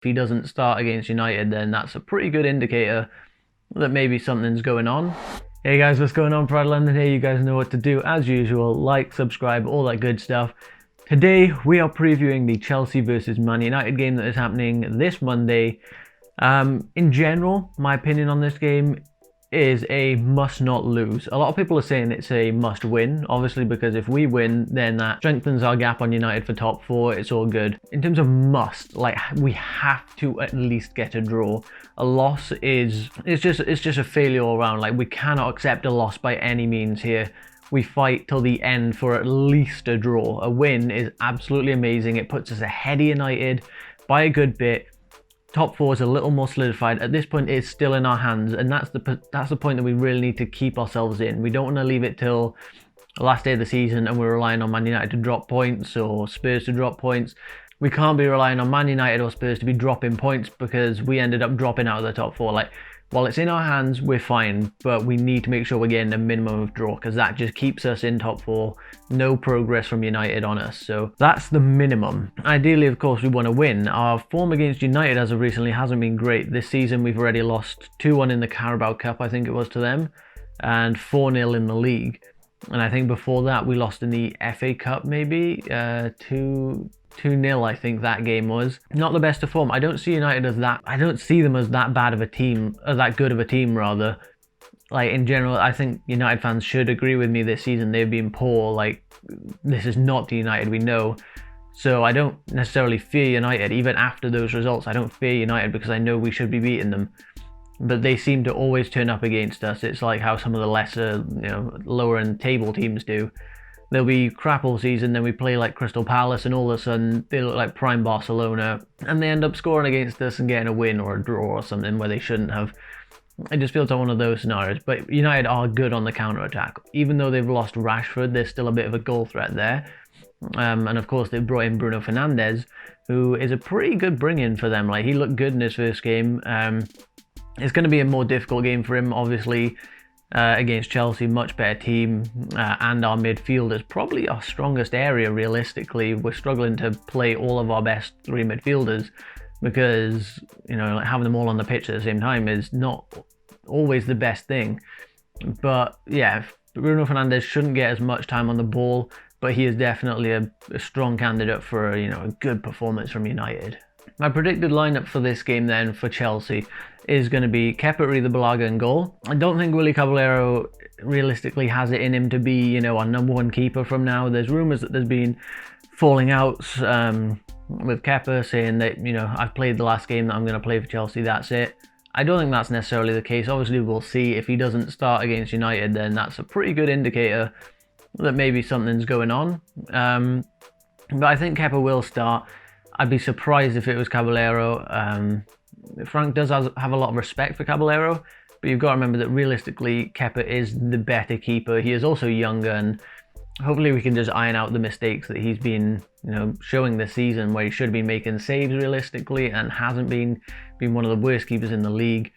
If he doesn't start against United, then that's a pretty good indicator that maybe something's going on. Hey guys, what's going on? Pride London here. You guys know what to do as usual. Like, subscribe, all that good stuff. Today we are previewing the Chelsea versus Man United game that is happening this Monday. In general, my opinion on this game is a must not lose. A lot of people are saying it's a must win, obviously, because if we win, then that strengthens our gap on United for top four. It's all good. In terms of must, like, we have to at least get a draw. A loss it's just a failure all around. Like, we cannot accept a loss by any means here. We fight till the end for at least a draw. A win is absolutely amazing. It puts us ahead of United by a good bit. Top four is a little more solidified. At this point, it's still in our hands, and that's the point that we really need to keep ourselves in. We don't want to leave it till the last day of the season and we're relying on Man United to drop points or Spurs to drop points. We can't be relying on Man United or Spurs to be dropping points because we ended up dropping out of the top four. Like, while it's in our hands, we're fine, but we need to make sure we're getting a minimum of draw because that just keeps us in top four. No progress from United on us, so that's the minimum. Ideally, of course, we want to win. Our form against United as of recently hasn't been great. This season, we've already lost 2-1 in the Carabao Cup, I think it was, to them, and 4-0 in the league. And I think before that, we lost in the FA Cup, maybe 2-0, I think that game was. Not the best of form. I don't see United as that. I don't see them as that bad of a team, or that good of a team, rather. Like, in general, I think United fans should agree with me this season. They've been poor. Like, this is not the United we know. So I don't necessarily fear United. Even after those results, I don't fear United because I know we should be beating them. But they seem to always turn up against us. It's like how some of the lesser, lower end table teams do. They'll be crap all season, then we play like Crystal Palace, and all of a sudden they look like prime Barcelona, and they end up scoring against us and getting a win or a draw or something where they shouldn't have. It just feels like one of those scenarios. But United are good on the counter-attack. Even though they've lost Rashford, there's still a bit of a goal threat there. And of course, they've brought in Bruno Fernandes, who is a pretty good bring-in for them. Like, he looked good in his first game. It's going to be a more difficult game for him, obviously. Against Chelsea, much better team, and our midfield is probably our strongest area realistically. We're struggling to play all of our best three midfielders because, like, having them all on the pitch at the same time is not always the best thing. But yeah, Bruno Fernandes shouldn't get as much time on the ball, but he is definitely a strong candidate for a good performance from United. My predicted lineup for this game then for Chelsea is going to be Kepa, Arrizabalaga in goal. I don't think Willy Caballero realistically has it in him to be, our number one keeper from now. There's rumours that there's been falling outs with Kepa saying that, I've played the last game that I'm going to play for Chelsea, that's it. I don't think that's necessarily the case. Obviously, we'll see. If he doesn't start against United, then that's a pretty good indicator that maybe something's going on. But I think Kepa will start. I'd be surprised if it was Caballero. Frank does have a lot of respect for Caballero, but you've got to remember that realistically, Kepa is the better keeper. He is also younger, and hopefully we can just iron out the mistakes that he's been, showing this season, where he should be making saves realistically and hasn't been one of the worst keepers in the league.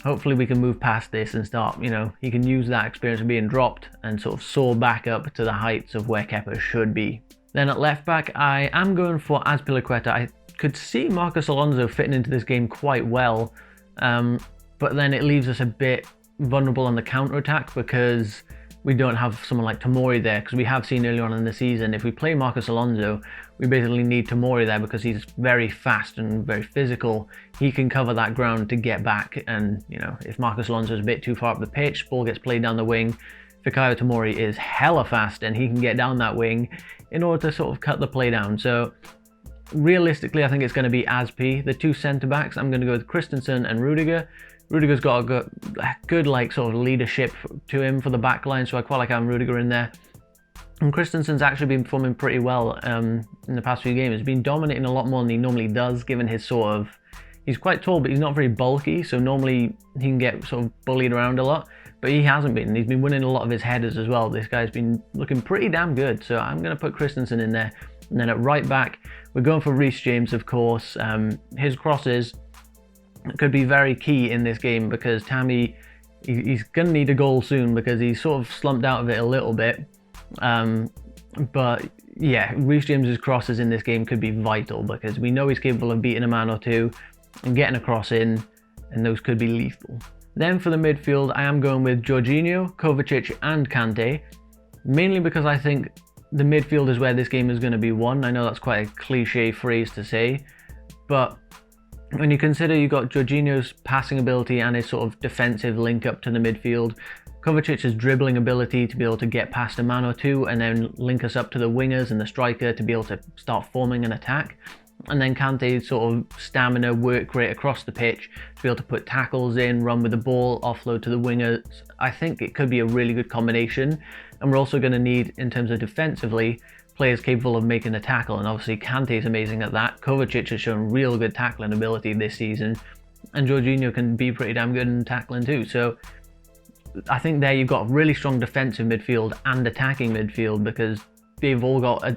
Hopefully we can move past this and start, he can use that experience of being dropped and sort of soar back up to the heights of where Kepa should be. Then at left back, I am going for Azpilicueta. I could see Marcos Alonso fitting into this game quite well, but then it leaves us a bit vulnerable on the counter-attack because we don't have someone like Tomori there, because we have seen earlier on in the season, if we play Marcos Alonso, we basically need Tomori there because he's very fast and very physical. He can cover that ground to get back, and if Marcos Alonso is a bit too far up the pitch, ball gets played down the wing, Fikayo Tomori is hella fast and he can get down that wing in order to sort of cut the play down. So realistically, I think it's going to be Azpi. The two centre-backs, I'm going to go with Christensen and Rudiger. Rudiger's got a good like sort of leadership to him for the back line, so I quite like having Rudiger in there. And Christensen's actually been performing pretty well in the past few games. He's been dominating a lot more than he normally does, given his sort of... He's quite tall, but he's not very bulky, so normally he can get sort of bullied around a lot. But he hasn't been. He's been winning a lot of his headers as well. This guy's been looking pretty damn good, so I'm going to put Christensen in there. And then at right back, we're going for Reece James, of course. His crosses could be very key in this game because Tammy, he's going to need a goal soon because he's sort of slumped out of it a little bit. But yeah, Reece James's crosses in this game could be vital because we know he's capable of beating a man or two and getting a cross in, and those could be lethal. Then for the midfield, I am going with Jorginho, Kovacic and Kante, mainly because I think the midfield is where this game is going to be won. I know that's quite a cliche phrase to say, but when you consider you've got Jorginho's passing ability and his sort of defensive link up to the midfield, Kovacic's dribbling ability to be able to get past a man or two and then link us up to the wingers and the striker to be able to start forming an attack, and then Kante's sort of stamina, work rate across the pitch to be able to put tackles in, run with the ball, offload to the wingers. I think it could be a really good combination, and we're also going to need, in terms of defensively, players capable of making a tackle, and obviously Kante's amazing at that. Kovacic has shown real good tackling ability this season, and Jorginho can be pretty damn good in tackling too. So I think there you've got really strong defensive midfield and attacking midfield because they've all got a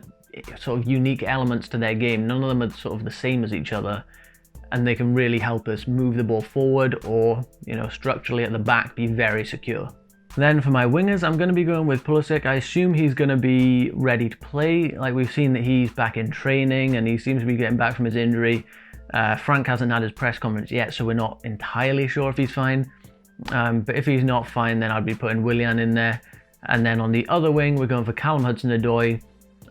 sort of unique elements to their game. None of them are sort of the same as each other, and they can really help us move the ball forward or, you know, structurally at the back be very secure. Then for my wingers, I'm going to be going with Pulisic. I assume he's going to be ready to play. Like, we've seen that he's back in training and he seems to be getting back from his injury. Frank hasn't had his press conference yet, so we're not entirely sure if he's fine. But if he's not fine, then I'd be putting Willian in there. And then on the other wing, we're going for Callum Hudson-Odoi.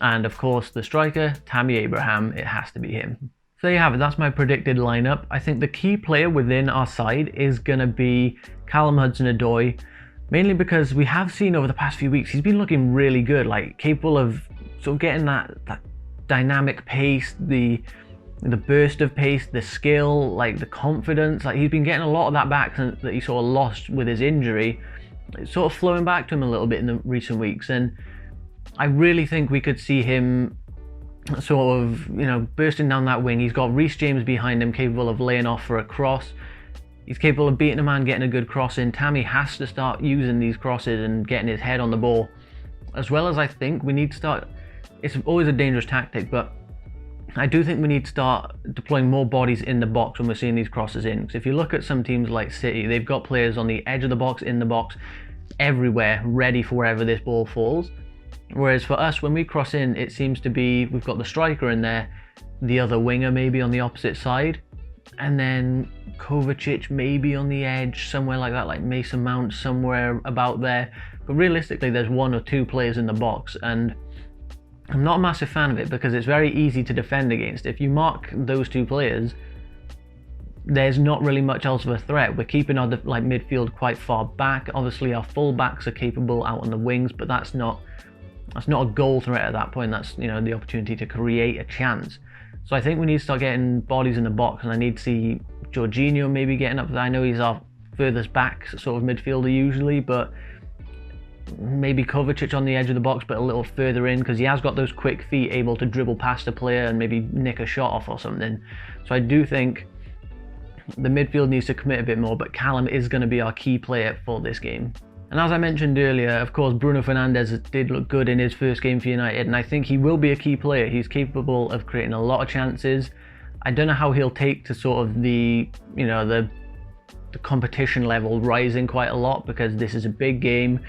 And of course, the striker, Tammy Abraham. It has to be him. So there you have it. That's my predicted lineup. I think the key player within our side is going to be Callum Hudson-Odoi. Mainly because we have seen over the past few weeks, he's been looking really good, like capable of sort of getting that dynamic pace, the burst of pace, the skill, like the confidence. Like, he's been getting a lot of that back that he sort of lost with his injury. It's sort of flowing back to him a little bit in the recent weeks, and I really think we could see him sort of, you know, bursting down that wing. He's got Reece James behind him, capable of laying off for a cross. He's capable of beating a man, getting a good cross in. Tammy has to start using these crosses and getting his head on the ball. As well as I think we need to start, it's always a dangerous tactic, but I do think we need to start deploying more bodies in the box when we're seeing these crosses in. Because if you look at some teams like City, they've got players on the edge of the box, in the box, everywhere, ready for wherever this ball falls. Whereas for us, when we cross in, it seems to be, we've got the striker in there, the other winger maybe on the opposite side, and then Kovacic maybe on the edge, somewhere like that, like Mason Mount, somewhere about there. But realistically, there's one or two players in the box, and I'm not a massive fan of it because it's very easy to defend against. If you mark those two players, there's not really much else of a threat. We're keeping our midfield quite far back. Obviously, our full backs are capable out on the wings, but that's not a goal threat at that point. That's, you know, the opportunity to create a chance. So I think we need to start getting bodies in the box, and I need to see Jorginho maybe getting up there. I know he's our furthest back sort of midfielder usually, but maybe Kovacic on the edge of the box, but a little further in, because he has got those quick feet, able to dribble past a player and maybe nick a shot off or something. So I do think the midfield needs to commit a bit more, but Callum is going to be our key player for this game. And as I mentioned earlier, of course, Bruno Fernandes did look good in his first game for United, and I think he will be a key player. He's capable of creating a lot of chances. I don't know how he'll take to sort of the competition level rising quite a lot, because this is a big game.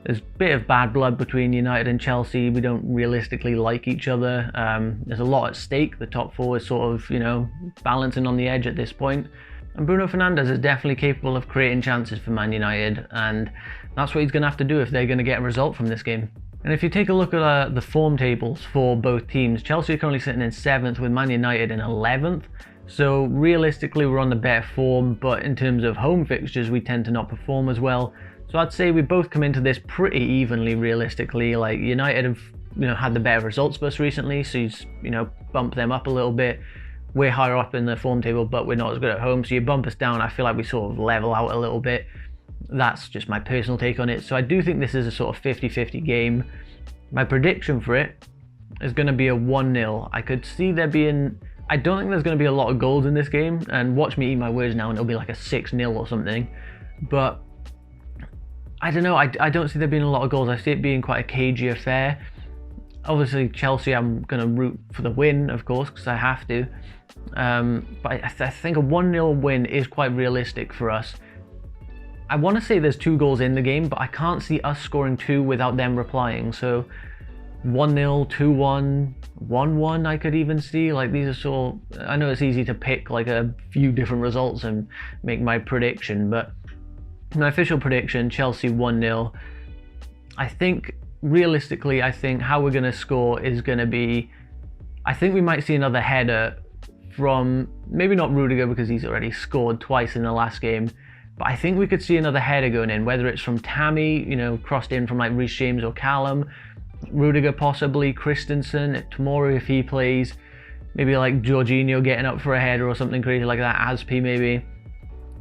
There's a bit of bad blood between United and Chelsea. We don't realistically like each other. There's a lot at stake. The top four is sort of, you know, balancing on the edge at this point. And Bruno Fernandes is definitely capable of creating chances for Man United, and that's what he's going to have to do if they're going to get a result from this game. And if you take a look at the form tables for both teams, Chelsea are currently sitting in 7th with Man United in 11th. So realistically, we're on the better form, but in terms of home fixtures, we tend to not perform as well. So I'd say we both come into this pretty evenly, realistically. Like, United have, you know, had the better results for us recently, so he's, you know, bumped them up a little bit. We're higher up in the form table, but we're not as good at home, so you bump us down. I feel like we sort of level out a little bit. That's just my personal take on it. So I do think this is a sort of 50-50 game. My prediction for it is going to be a 1-0. I could see there being... I don't think there's going to be a lot of goals in this game, and watch me eat my words now, and it'll be like a 6-0 or something. But I don't know, I don't see there being a lot of goals. I see it being quite a cagey affair. Obviously, Chelsea, I'm going to root for the win, of course, because I have to. But I think a 1-0 win is quite realistic for us. I want to say there's 2 goals in the game, but I can't see us scoring 2 without them replying. So 1-0, 2-1, 1-1 I could even see. Like, these are so, I know it's easy to pick like a few different results and make my prediction, but my official prediction, Chelsea 1-0. I think realistically, I think how we're going to score is going to be, I think we might see another header from, maybe not Rudiger because he's already scored twice in the last game, but I think we could see another header going in, whether it's from Tammy, you know, crossed in from like Reece James or Callum, Rudiger possibly, Christensen, Tomori if he plays, maybe like Jorginho getting up for a header or something crazy like that, Aspi maybe.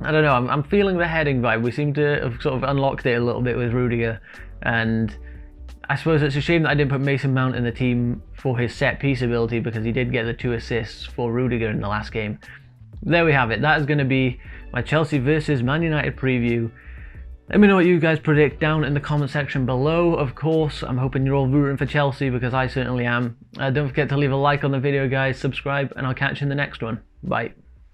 I don't know, I'm feeling the heading vibe. We seem to have sort of unlocked it a little bit with Rudiger, and I suppose it's a shame that I didn't put Mason Mount in the team for his set piece ability, because he did get the 2 assists for Rudiger in the last game. There we have it. That is going to be my Chelsea versus Man United preview. Let me know what you guys predict down in the comment section below. Of course, I'm hoping you're all rooting for Chelsea, because I certainly am. Don't forget to leave a like on the video, guys, subscribe, and I'll catch you in the next one. Bye.